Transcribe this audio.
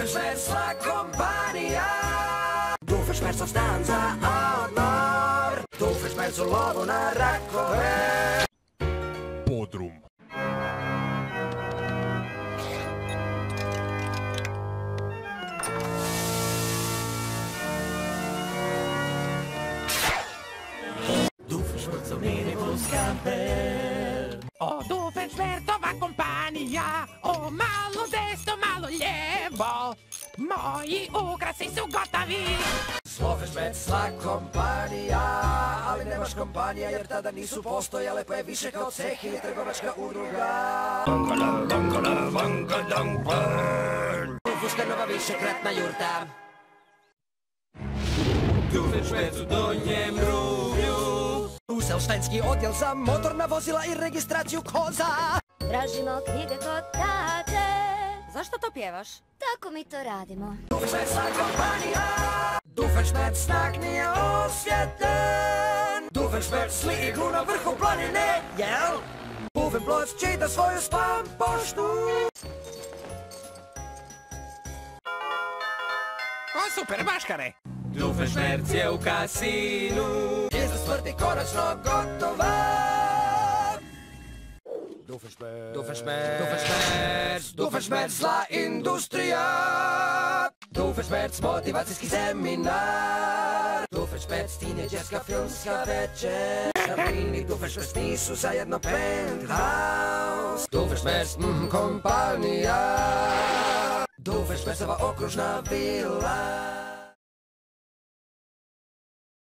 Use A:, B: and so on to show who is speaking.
A: Doofenshmirtz-la kompanija. Doofenshmirtz-ov stan za odmor. Doofenshmirtz u lovu na rakove.
B: Bodrum.
A: Doofenshmirtz-ov minibus camper.
C: O Doofenshmirtz-ova kompanija, o malo desno, malo lijevo, moji ukrasi su gotovi.
A: Doofenshmirtz-la kompanija, ali ne baš kompanija jer tada nisu postojale pa je više kao ceh ili trgovačka udruga. Doofenshmirtz-ova višekratna jurta. Doofenshmirtz u Donjem Ruvlju. Uselštajnski odjel za motorna vozila i registraciju koza.
D: Tražimo knjige kod tate.
E: Zašto to pjevaš?
D: Tako mi to radimo.
A: Doofenshmirtz-la kompanija. Doofenshmirtz znak nije osvjeten. Doofenshmirtz sli iglu na vrhu planine, jel? Doofenploc čita svoju spam poštu.
C: O super, Baškare!
A: Doofenshmirtz je u kasinu. Izda smrti konačno gotova. Doofenshmirtz-la industrija. Doofenshmirtz motivacijski seminar. Doofenshmirtz tineđerska filmska večer. Sabrina i Doofenshmirtz nisu zajedno penthouse. Doofenshmirtz kompanija. Doofenshmirtz-ova okružna vila.